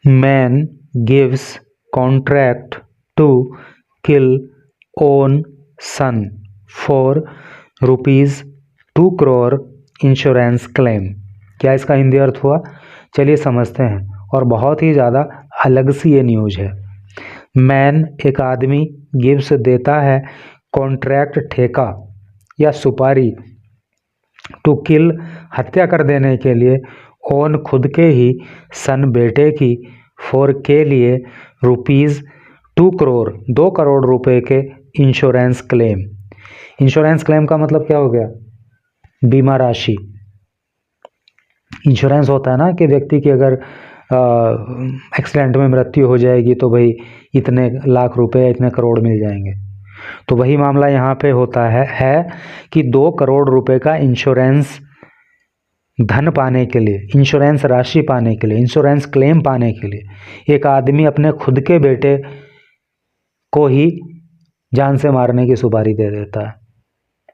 Man gives contract to kill own son for ₹2 crore insurance claim. क्या इसका हिंदी अर्थ हुआ? चलिए समझते हैं। और बहुत ही ज़्यादा अलग सी ये न्यूज़ है। मैन एक आदमी, गिव्स देता है, कॉन्ट्रैक्ट ठेका या सुपारी, टू किल हत्या कर देने के लिए, ओन खुद के ही, सन बेटे की, फॉर के लिए, ₹2 crore 2 करोड़ रुपए के इंश्योरेंस क्लेम। इंश्योरेंस क्लेम का मतलब क्या हो गया? बीमा राशि। इंश्योरेंस होता है ना कि व्यक्ति की अगर एक्सीडेंट में मृत्यु हो जाएगी तो भाई इतने लाख रुपए, इतने करोड़ मिल जाएंगे। तो वही मामला यहाँ पे होता है कि 2 करोड़ रुपए का इंश्योरेंस धन पाने के लिए, इंश्योरेंस राशि पाने के लिए, इंश्योरेंस क्लेम पाने के लिए एक आदमी अपने खुद के बेटे को ही जान से मारने की सुपारी दे देता है,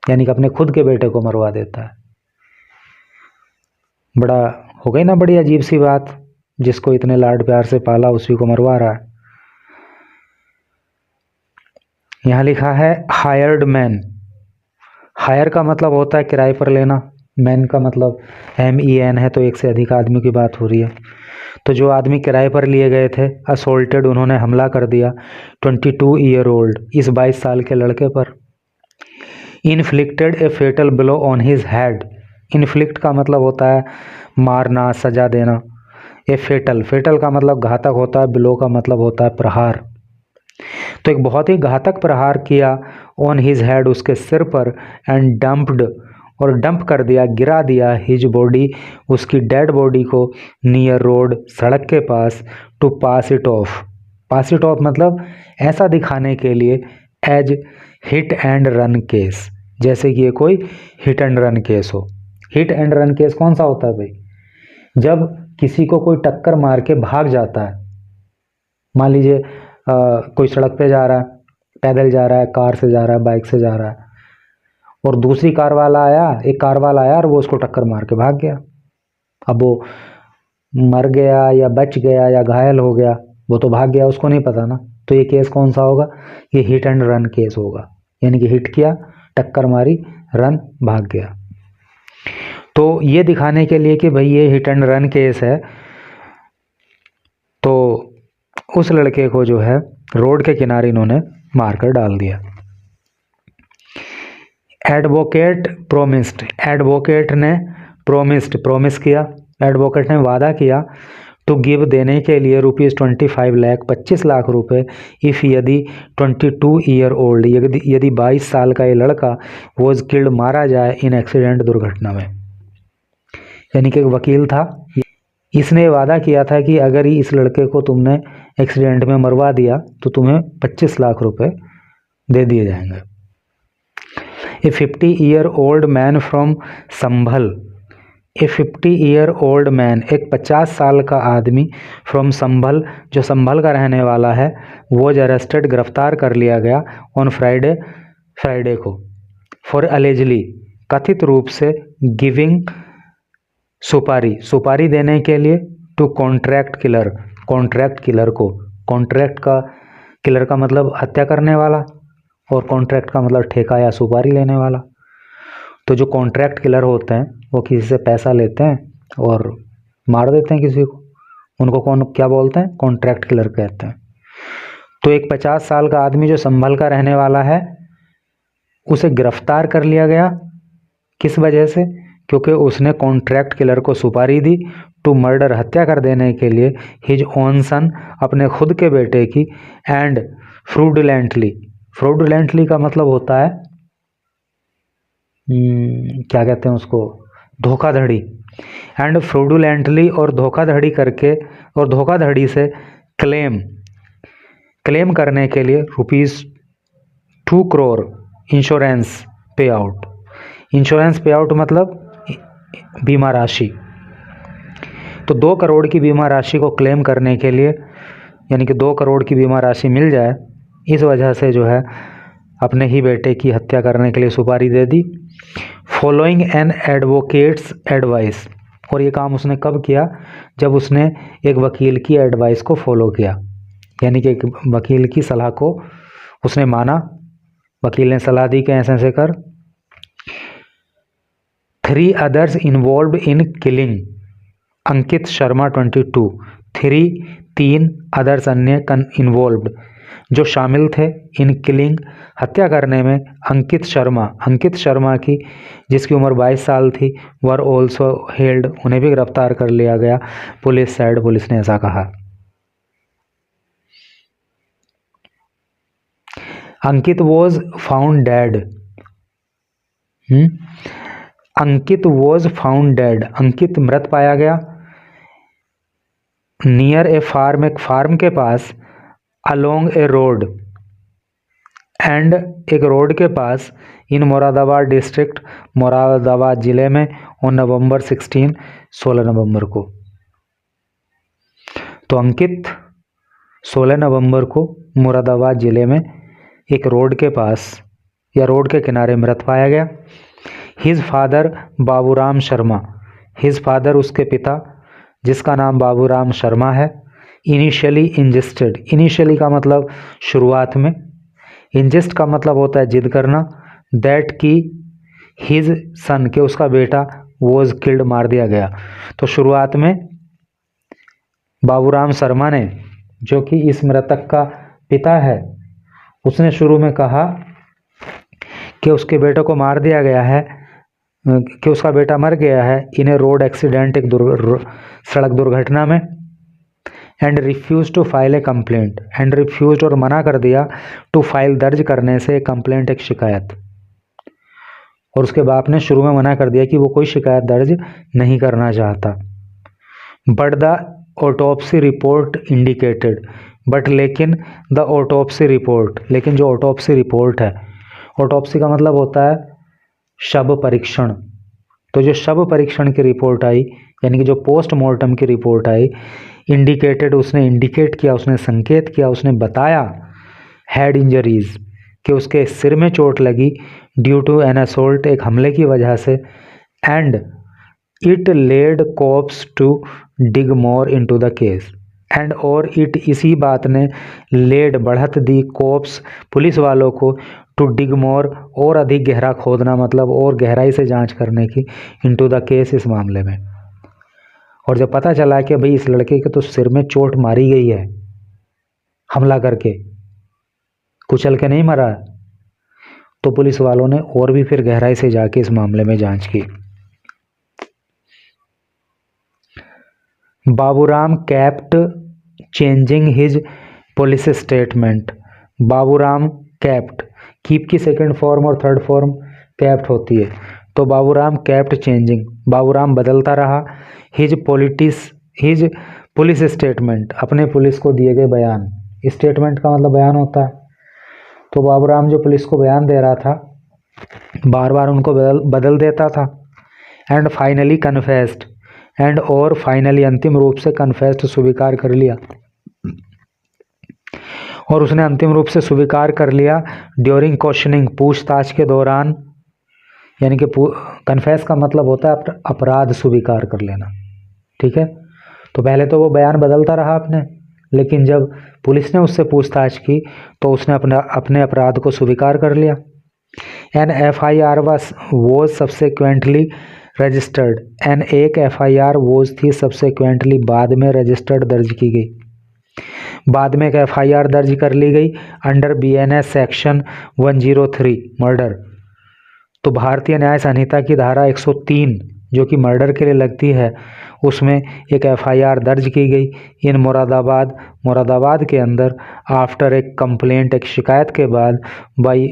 यानी कि अपने खुद के बेटे को मरवा देता है। बड़ा हो गई ना, बड़ी अजीब सी बात। जिसको इतने लाड प्यार से पाला उसी को मरवा रहा है। यहाँ लिखा है हायर्ड मैन। हायर का मतलब होता है किराए पर लेना, मैन का मतलब MEN है, तो एक से अधिक आदमी की बात हो रही है। तो जो आदमी किराए पर लिए गए थे, असोल्टेड, उन्होंने हमला कर दिया 22 ईयर ओल्ड, इस 22 साल के लड़के पर। Inflicted a fatal blow on his head. Inflict का मतलब होता है मारना, सजा देना। ए फेटल का मतलब घातक होता है, ब्लो का मतलब होता है प्रहार। तो एक बहुत ही घातक प्रहार किया ऑन हिज हेड, उसके सिर पर, एंड डंप्ड, और डंप कर दिया, गिरा दिया, हिज बॉडी, उसकी डेड बॉडी को, नियर रोड, सड़क के पास, to pass it off. Pass it off मतलब ऐसा दिखाने के लिए, as hit and run case, जैसे कि ये कोई हिट एंड रन केस हो। हिट एंड रन केस कौन सा होता है भाई? जब किसी को कोई टक्कर मार के भाग जाता है, मान लीजिए कोई सड़क पे जा रहा है, पैदल जा रहा है, कार से जा रहा है, बाइक से जा रहा है, और दूसरी कार वाला आया, एक कार वाला आया और वो उसको टक्कर मार के भाग गया। अब वो मर गया या बच गया या घायल हो गया, वो तो भाग गया, उसको नहीं पता ना। तो ये केस कौन सा होगा? ये हिट एंड रन केस होगा, यानी कि हिट किया, टक्कर मारी, रन, भाग गया। तो ये दिखाने के लिए कि भाई ये हिट एंड रन केस है, तो उस लड़के को जो है रोड के किनारे इन्होंने मारकर डाल दिया। Advocate promised. एडवोकेट ने प्रोमिस किया, एडवोकेट ने वादा किया, टू गिव देने के लिए ₹25 लाख, 25 लाख रुपए, इफ़ यदि 22 ईयर ओल्ड, यदि 22 साल का ये लड़का वॉज किल्ड, मारा जाए, इन एक्सीडेंट, दुर्घटना में। यानी कि एक वकील था, इसने वादा किया था कि अगर इस लड़के को तुमने एक्सीडेंट में मरवा दिया तो तुम्हें 25 लाख रुपए दे दिए जाएंगे। ए 50 year old man from Sambhal. A 50 year old man, एक 50 साल का आदमी, फ्रॉम संभल, जो संभल का रहने वाला है, वॉज अरेस्टेड, गिरफ्तार कर लिया गया, ऑन फ्राइडे को, फॉर अलेजली, कथित रूप से, गिविंग सुपारी देने के लिए, to contract killer, contract killer को, कॉन्ट्रैक्ट का, किलर का मतलब हत्या करने वाला, और कॉन्ट्रैक्ट का मतलब ठेका या सुपारी लेने वाला। तो जो कॉन्ट्रैक्ट किलर होते हैं वो किसी से पैसा लेते हैं और मार देते हैं किसी को, उनको क्या बोलते हैं? कॉन्ट्रैक्ट किलर कहते हैं। तो एक 50 साल का आदमी जो संभल का रहने वाला है, उसे गिरफ्तार कर लिया गया, किस वजह से? क्योंकि उसने कॉन्ट्रैक्ट किलर को सुपारी दी, टू मर्डर, हत्या कर देने के लिए, हिज ओन सन, अपने खुद के बेटे की, एंड फ्रॉडुलेंटली, फ्रॉडुलेंटली का मतलब होता है क्या कहते हैं उसको? धोखाधड़ी। एंड फ्रॉडुलेंटली, और धोखाधड़ी करके, और धोखाधड़ी से, क्लेम करने के लिए ₹2 crore इंश्योरेंस पे आउट। इंश्योरेंस पे आउट मतलब बीमा राशि। तो 2 करोड़ की बीमा राशि को क्लेम करने के लिए, यानी कि 2 करोड़ की बीमा राशि मिल जाए, इस वजह से जो है अपने ही बेटे की हत्या करने के लिए सुपारी दे दी। Following an advocate's advice. और ये काम उसने कब किया? जब उसने एक वकील की एडवाइस को फॉलो किया, यानी कि एक वकील की सलाह को उसने माना। वकील ने सलाह दी कि ऐसे ऐसे कर। 3 others involved in killing Ankit Sharma 22। 3 others अन्य इन्वॉल्व्ड जो शामिल थे, इन किलिंग हत्या करने में, अंकित शर्मा की जिसकी उम्र 22 साल थी, वर ऑल्सो हेल्ड उन्हें भी गिरफ्तार कर लिया गया। पुलिस ने ऐसा कहा। Ankit was found dead. Ankit was found dead, Ankit मृत पाया गया। नियर ए फार्म, एक फार्म के पास, अलोंग ए रोड एंड एक रोड के पास, इन मुरादाबाद डिस्ट्रिक्ट मुरादाबाद जिले में, ऑन नवंबर 16 नवंबर को। तो अंकित 16 नवंबर को मुरादाबाद जिले में एक रोड के पास या रोड के किनारे मृत पाया गया। His father Baburam Sharma, his father उसके पिता जिसका नाम बाबूराम शर्मा है, इनिशियली इंजेस्टेड, इनिशियली का मतलब शुरुआत में, इंजेस्ट का मतलब होता है जिद करना, दैट की हिज सन के उसका बेटा वॉज किल्ड मार दिया गया। तो शुरुआत में बाबूराम शर्मा ने, जो कि इस मृतक का पिता है, उसने शुरू में कहा कि उसके बेटे को मार दिया गया है, कि उसका बेटा मर गया है इन ए रोड एक्सीडेंट, एक सड़क दुर्घटना में। And refuse to file a complaint, and refuse और मना कर दिया, टू फाइल दर्ज करने से, कंप्लेंट एक शिकायत। और उसके बाप ने शुरू में मना कर दिया कि वो कोई शिकायत दर्ज नहीं करना चाहता। But the autopsy report indicated, but लेकिन द ऑटोप्सी रिपोर्ट, लेकिन जो ऑटोप्सी रिपोर्ट है, ऑटोप्सी का मतलब होता है शव परीक्षण। तो जो शव परीक्षण की रिपोर्ट आई, यानी कि जो पोस्टमार्टम की रिपोर्ट आई, इंडिकेटेड, उसने इंडिकेट किया, उसने संकेत किया, उसने बताया, हेड इंजरीज, कि उसके सिर में चोट लगी, ड्यू टू एन असोल्ट, एक हमले की वजह से, and it led cops to dig more into the case, and और इट, इसी बात ने, लेड बढ़त दी, कोप्स पुलिस वालों को, टू डिग मोर और अधिक गहरा खोदना, मतलब और गहराई से जांच करने की, इनटू द केस, इस मामले में। और जब पता चला कि भाई इस लड़के के तो सिर में चोट मारी गई है, हमला करके, कुचल के नहीं मरा, तो पुलिस वालों ने और भी फिर गहराई से जाके इस मामले में जांच की। Baburam kept changing his police statement, Baburam kept, keep की सेकंड फॉर्म और थर्ड फॉर्म कैप्ट होती है। तो बाबूराम कैप्ट चेंजिंग, बाबूराम बदलता रहा, हिज पुलिस स्टेटमेंट, अपने पुलिस को दिए गए बयान, स्टेटमेंट का मतलब बयान होता है। तो बाबूराम जो पुलिस को बयान दे रहा था, बार बार उनको बदल देता था। एंड फाइनली कन्फेस्ड, एंड और फाइनली अंतिम रूप से कन्फेस्ड, स्वीकार कर लिया, और उसने अंतिम रूप से स्वीकार कर लिया, ड्यूरिंग क्वेश्चनिंग, पूछताछ के दौरान, यानी कि कन्फेस का मतलब होता है अपराध स्वीकार कर लेना, ठीक है। तो पहले तो वो बयान बदलता रहा अपने, लेकिन जब पुलिस ने उससे पूछताछ की तो उसने अपने अपराध को स्वीकार कर लिया। An FIR was subsequently registered, an एक FIR वॉज थी, सब्सिक्वेंटली बाद में, रजिस्टर्ड दर्ज की गई, बाद में एक FIR दर्ज कर ली गई, अंडर BNS सेक्शन 103 मर्डर। तो भारतीय न्याय संहिता की धारा 103 जो कि मर्डर के लिए लगती है, उसमें एक FIR दर्ज की गई इन मुरादाबाद के अंदर, आफ्टर एक कंप्लेंट, एक शिकायत के बाद, बाई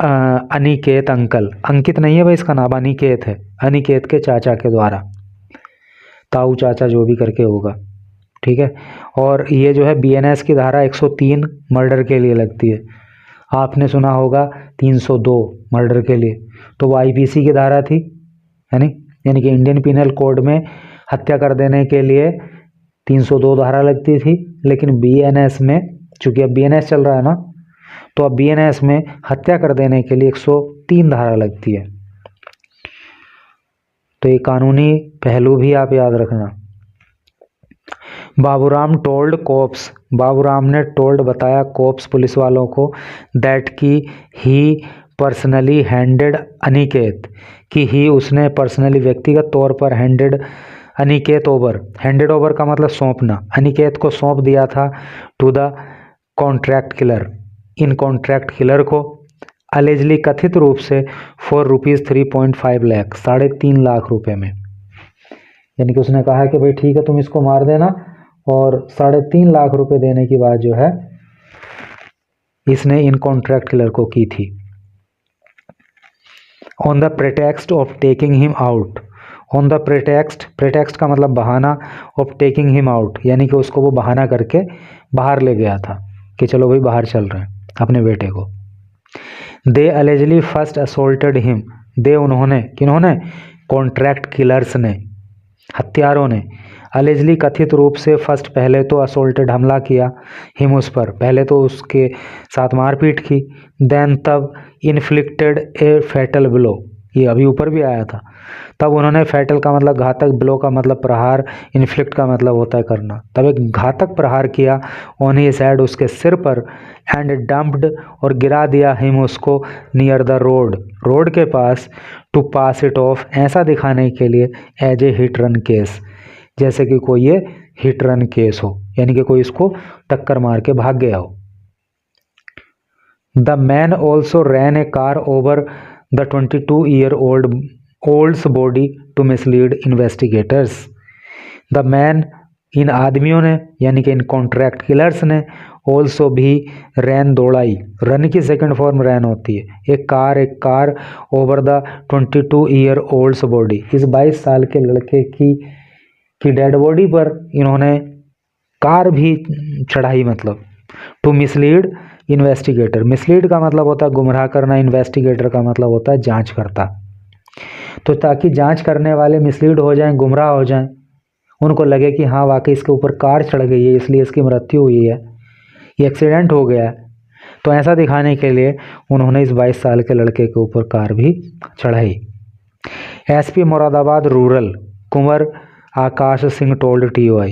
अनिकेत अंकल, अंकित नहीं है भाई इसका नाम, अनिकेत है, अनिकेत के चाचा के द्वारा, ताऊ चाचा जो भी करके होगा, ठीक है। और ये जो है BNS की धारा 103 मर्डर के लिए लगती है, आपने सुना होगा 302 मर्डर के लिए, तो वो IPC की धारा थी, यानी कि इंडियन पिनल कोड में हत्या कर देने के लिए 302 धारा लगती थी, लेकिन BNS में, चूंकि अब BNS चल रहा है ना, तो अब BNS में हत्या कर देने के लिए 103 धारा लगती है। तो ये कानूनी पहलू भी आप याद रखना। बाबूराम टोल्ड कोप्स, बाबूराम ने टोल्ड बताया कोप्स पुलिस वालों को, दैट की ही पर्सनली हैंडेड अनिकेत, कि ही उसने पर्सनली व्यक्तिगत तौर पर handed Aniket over, handed over का मतलब सौंपना, अनिकेत को सौंप दिया था टू द कॉन्ट्रैक्ट किलर, इन कॉन्ट्रैक्ट किलर को, अलेजली कथित रूप से फॉर रुपीज़ 3.5 लाख, 3.5 लाख रुपए में। यानी कि उसने कहा कि भाई ठीक है तुम इसको मार देना, और 3.5 लाख रुपए देने की बात जो है इसने इन कॉन्ट्रैक्ट किलर को की थी। On the pretext of taking him out, on the pretext, pretext का मतलब बहाना, ऑफ टेकिंग हिम आउट, यानी कि उसको वो बहाना करके बाहर ले गया था कि चलो भाई बाहर चल रहे हैं अपने बेटे को। दे अलेजली फर्स्ट असोल्टेड हिम, दे उन्होंने, किन्होंने, कॉन्ट्रैक्ट किलर्स ने, हत्यारों ने, अलेजली कथित रूप से फर्स्ट पहले तो असोल्टेड हमला किया, हिम उस पर, पहले तो उसके साथ मारपीट की, देन तब इन्फ्लिक्टेड ए फैटल ब्लो, ये अभी ऊपर भी आया था, तब उन्होंने फैटल का मतलब घातक, ब्लो का मतलब प्रहार, इन्फ्लिक्ट का मतलब होता है करना, तब एक घातक प्रहार किया ऑन हिज हेड, उसके सिर पर, एंड डंप्ड और गिरा दिया हिम उसको नियर द रोड, रोड के पास, टू पास इट ऑफ, ऐसा दिखाने के लिए, as a hit run case, जैसे कि कोई ये हिट रन केस हो, यानी कि कोई इसको टक्कर मार के भाग गया हो। The man also ran a car over the 22-year-old's body to mislead investigators, the man, इन आदमियों ने, यानी कि इन कॉन्ट्रैक्ट किलर्स ने, ऑल्सो भी रैन दौड़ाई, रन की सेकंड फॉर्म रैन होती है, एक car over the 22-year-old's body, इस 22 साल के लड़के की डेड बॉडी पर इन्होंने कार भी चढ़ाई, मतलब टू मिसलीड इन्वेस्टिगेटर, मिसलीड का मतलब होता है गुमराह करना, इन्वेस्टिगेटर का मतलब होता है जांच करता, तो ताकि जांच करने वाले मिसलीड हो जाएं, गुमराह हो जाएं, उनको लगे कि हाँ वाकई इसके ऊपर कार चढ़ गई है इसलिए इसकी मृत्यु हुई है, ये एक्सीडेंट हो गया है, तो ऐसा दिखाने के लिए उन्होंने इस 22 साल के लड़के के ऊपर कार भी चढ़ाई। एसपी मुरादाबाद रूरल कुंवर Akash Singh told TOI,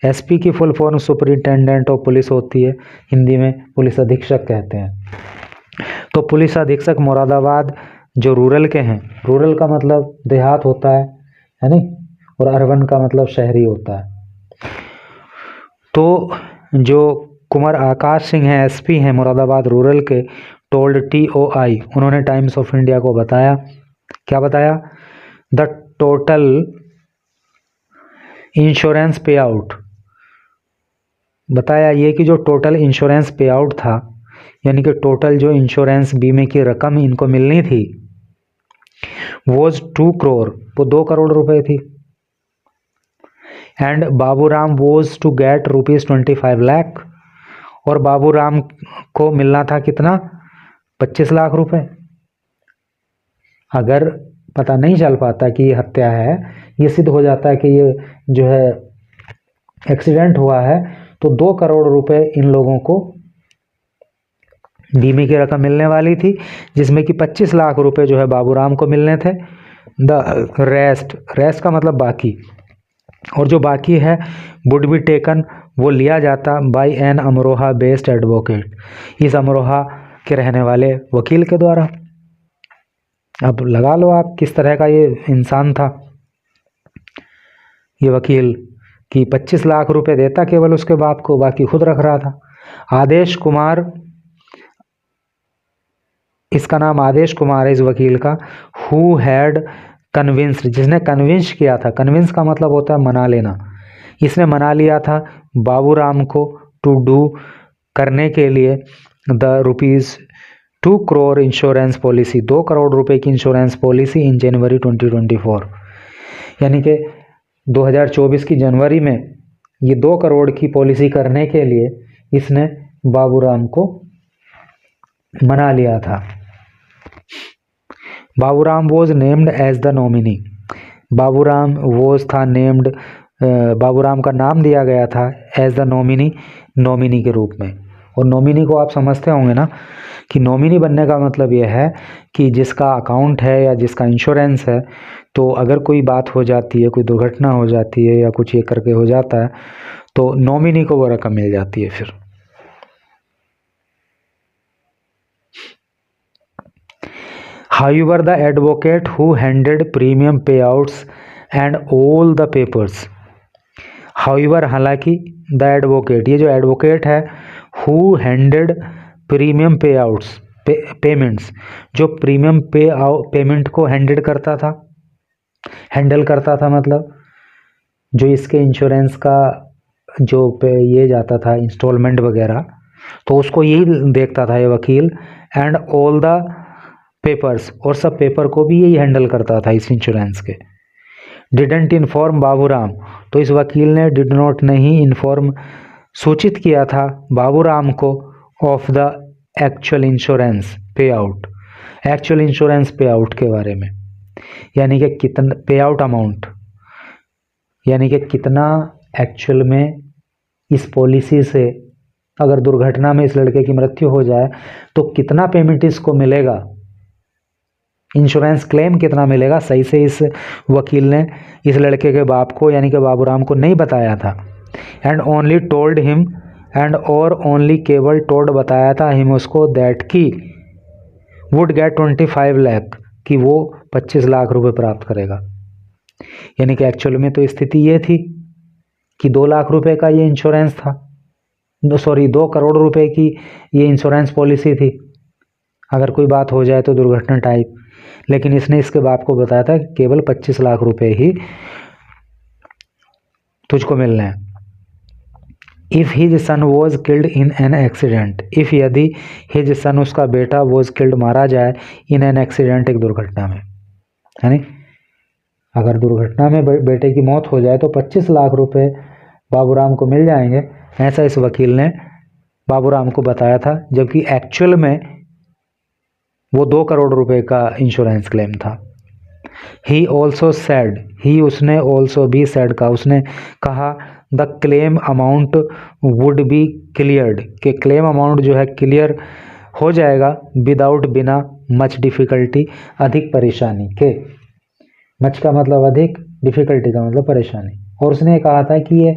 SP की full form superintendent of police होती है, हिंदी में पुलिस अधीक्षक कहते हैं। तो पुलिस अधीक्षक मुरादाबाद जो रूरल के हैं, रूरल का मतलब देहात होता है नहीं, और अर्बन का मतलब शहरी होता है। तो जो कुंवर आकाश सिंह हैं, एसपी हैं मुरादाबाद रूरल के, टोल्ड TOI, उन्होंने टाइम्स ऑफ इंडिया को बताया, क्या बताया, द टोटल इंश्योरेंस पे आउट, बताया ये कि जो टोटल इंश्योरेंस पे आउट था, यानी कि टोटल जो इंश्योरेंस बीमे की रकम इनको मिलनी थी, वॉज 2 करोड़, वो 2 करोड़ रुपए थी, and Baburam was to get ₹25 lakh, और बाबूराम को मिलना था कितना, 25 लाख रुपए। अगर पता नहीं चल पाता कि ये हत्या है, ये सिद्ध हो जाता है कि ये जो है एक्सीडेंट हुआ है, तो 2 करोड़ रुपए इन लोगों को बीमे की रकम मिलने वाली थी, जिसमें कि 25 लाख रुपए जो है बाबूराम को मिलने थे। द रेस्ट का मतलब बाकी, और जो बाकी है वुड बी टेकन, वो लिया जाता by an Amroha based advocate, इस अमरोहा के रहने वाले वकील के द्वारा। अब लगा लो आप किस तरह का ये इंसान था ये वकील, कि 25 लाख रुपए देता केवल उसके बाप को, बाकी खुद रख रहा था। आदेश कुमार, इसका नाम आदेश कुमार है इस वकील का, हु हैड कन्विंस्ड, जिसने कन्विंस किया था, कन्विंस का मतलब होता है मना लेना, इसने मना लिया था बाबूराम को टू डू, करने के लिए, the ₹2 crore insurance policy, 2 crore रुपए की इंश्योरेंस पॉलिसी इन जनवरी 2024, यानी कि 2024 की जनवरी में ये 2 करोड़ की पॉलिसी करने के लिए इसने बाबूराम को मना लिया था। Baburam was named as the nominee, Baburam was था नेम्ड, बाबूराम का नाम दिया गया था एज द नॉमिनी, नॉमिनी के रूप में। और नॉमिनी को आप समझते होंगे ना कि नॉमिनी बनने का मतलब यह है कि जिसका अकाउंट है या जिसका इंश्योरेंस है, तो अगर कोई बात हो जाती है, कोई दुर्घटना हो जाती है या कुछ ये करके हो जाता है, तो नॉमिनी को वो रकम मिल जाती है फिर। However, the advocate who handled premium payouts and all the papers. However, हालांकि the advocate, ये जो एडवोकेट है, who handled premium payouts, payments, जो प्रीमियम पेमेंट को हैंडल करता था मतलब जो इसके इंश्योरेंस का जो पे ये जाता था इंस्टॉलमेंट वगैरह, तो उसको यही देखता था ये वकील। एंड ऑल द पेपर्स, और सब पेपर को भी यही हैंडल करता था इस इंश्योरेंस के। डिडंट इन्फॉर्म बाबूराम, तो इस वकील ने डिड नॉट नहीं इन्फॉर्म, सूचित किया था बाबूराम को ऑफ द एक्चुअल इंश्योरेंस पे आउट, एक्चुअल इंश्योरेंस पे आउट के बारे में, यानी कि कितना पे आउट अमाउंट, यानी कि कितना एक्चुअल में इस पॉलिसी से अगर दुर्घटना में इस लड़के की मृत्यु हो जाए तो कितना पेमेंट इसको मिलेगा, इंश्योरेंस क्लेम कितना मिलेगा, सही से इस वकील ने इस लड़के के बाप को यानी कि बाबूराम को नहीं बताया था। And only told him, and और ओनली केवल टोल्ड बताया था हिम उसको, दैट की वुड गेट 25 लाख, कि वो 25 लाख रुपए प्राप्त करेगा। यानी कि एक्चुअल में तो स्थिति ये थी कि 2 लाख रुपए का ये इंश्योरेंस था, 2 करोड़ रुपए की ये इंश्योरेंस पॉलिसी थी अगर कोई बात हो जाए तो दुर्घटना टाइप, लेकिन इसने इसके बाप को बताया था कि केवल 25 लाख रुपए ही तुझको मिलने हैं। If his son was killed in an accident, if यदि हिज सन उसका बेटा वॉज किल्ड मारा जाए इन एन एक्सीडेंट, एक दुर्घटना में, है नहीं, अगर दुर्घटना में बेटे की मौत हो जाए तो 25 लाख रुपए बाबूराम को मिल जाएंगे, ऐसा इस वकील ने बाबूराम को बताया था, जबकि एक्चुअल में वो 2 करोड़ रुपए का इंश्योरेंस क्लेम था। ही ऑल्सो सेड, ही उसने ऑल्सो भी सेड का, उसने कहा the claim amount would be cleared, कि क्लेम अमाउंट जो है क्लियर हो जाएगा विदाउट, बिना मच डिफ़िकल्टी, अधिक परेशानी के, मच का मतलब अधिक, डिफ़िकल्टी का मतलब परेशानी। और उसने कहा था कि ये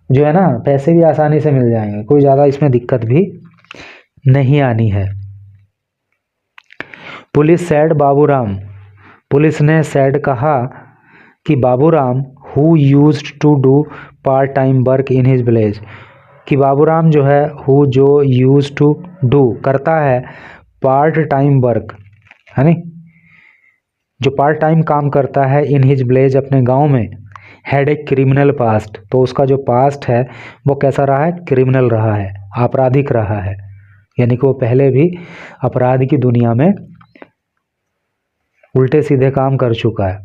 जो है ना पैसे भी आसानी से मिल जाएंगे, कोई ज़्यादा इसमें दिक्कत भी नहीं आनी है। पुलिस सैड बाबूराम, पुलिस ने सैड कहा कि Baburam who used to do part time work in his village, कि बाबूराम जो है हु जो यूज टू डू करता है पार्ट टाइम वर्क, है नी, जो पार्ट टाइम काम करता है इन हिज विलेज, अपने गांव में, हैड ए क्रिमिनल पास्ट, तो उसका जो पास्ट है वो कैसा रहा है, क्रिमिनल रहा है, आपराधिक रहा है, यानी कि वो पहले भी अपराध की दुनिया में उल्टे सीधे काम कर चुका है।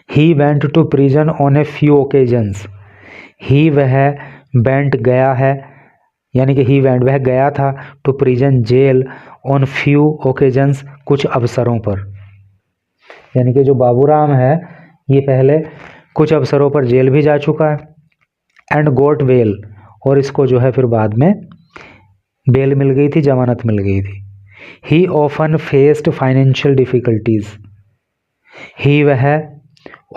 He went to prison on a few occasions, he वह वेंट गया है, यानी कि ही वेंट वह गया था, to prison jail, on few occasions कुछ अवसरों पर, यानी कि जो बाबूराम है ये पहले कुछ अवसरों पर जेल भी जा चुका है। एंड गोट बेल, और इसको जो है फिर बाद में बेल मिल गई थी, जमानत मिल गई थी। He often faced financial difficulties, he वह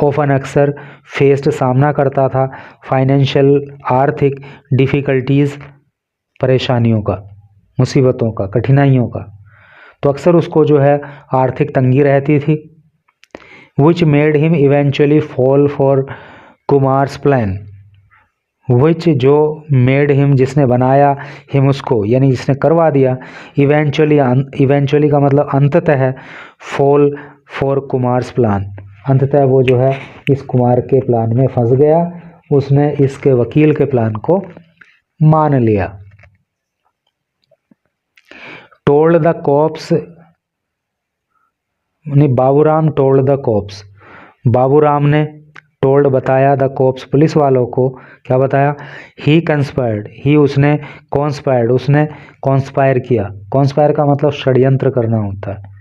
ऑफन अक्सर फेस्ड सामना करता था, फाइनेंशियल आर्थिक, डिफ़िकल्टीज़ परेशानियों का, मुसीबतों का, कठिनाइयों का, तो अक्सर उसको जो है आर्थिक तंगी रहती थी। Which made him eventually fall for Kumar's plan, which जो मेड हिम जिसने बनाया, हिम उसको यानी जिसने करवा दिया, इवेंचुअली, इवेंचुअली का मतलब अंततः, फॉल फॉर कुमार्स प्लान, अंततः वो जो है इस कुमार के प्लान में फंस गया, उसने इसके वकील के प्लान को मान लिया। Told the cops, Baburam told the cops, Baburam ने टोल्ड बताया, द कॉप्स पुलिस वालों को, क्या बताया, ही कंस्पायर्ड, ही उसने, कॉन्स्पायर्ड उसने कॉन्स्पायर किया, कॉन्स्पायर का मतलब षड्यंत्र करना होता है,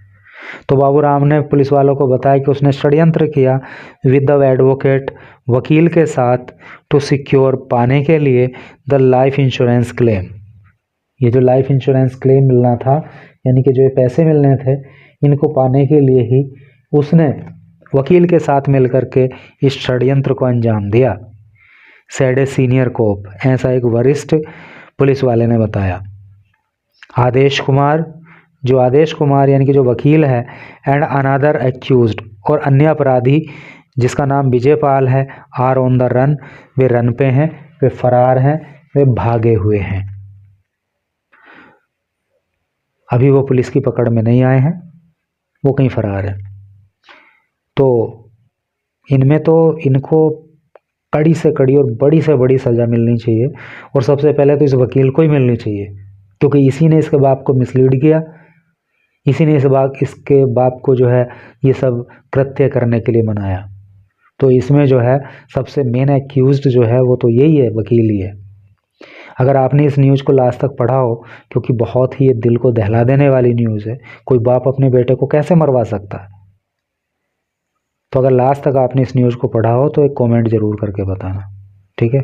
तो बाबूराम ने पुलिस वालों को बताया कि उसने षड्यंत्र किया विद द एडवोकेट, वकील के साथ, टू सिक्योर, पाने के लिए द लाइफ इंश्योरेंस क्लेम। ये जो लाइफ इंश्योरेंस क्लेम मिलना था, यानी कि जो ये पैसे मिलने थे, इनको पाने के लिए ही उसने वकील के साथ मिलकर के इस षड्यंत्र को अंजाम दिया। सेड ए सीनियर कोप, ऐसा एक वरिष्ठ पुलिस वाले ने बताया। आदेश कुमार, जो आदेश कुमार यानी कि जो वकील है, एंड अनदर एक्यूज्ड, और अन्य अपराधी जिसका नाम विजय पाल है, आर ऑन द रन, वे रन पे हैं, वे फरार हैं, वे भागे हुए हैं। अभी वो पुलिस की पकड़ में नहीं आए हैं, वो कहीं फरार है। तो इनमें तो इनको कड़ी से कड़ी और बड़ी से बड़ी सज़ा मिलनी चाहिए, और सबसे पहले तो इस वकील को ही मिलनी चाहिए, क्योंकि इसी ने इसके बाप को मिसलीड किया, इसी ने इसके बाप को जो है ये सब कृत्य करने के लिए मनाया। तो इसमें जो है सबसे मेन एक्यूज्ड जो है वो तो यही है, वकील ही है। अगर आपने इस न्यूज़ को लास्ट तक पढ़ा हो, क्योंकि बहुत ही ये दिल को दहला देने वाली न्यूज़ है, कोई बाप अपने बेटे को कैसे मरवा सकता है। तो अगर लास्ट तक आपने इस न्यूज़ को पढ़ा हो तो एक कमेंट ज़रूर करके बताना, ठीक है।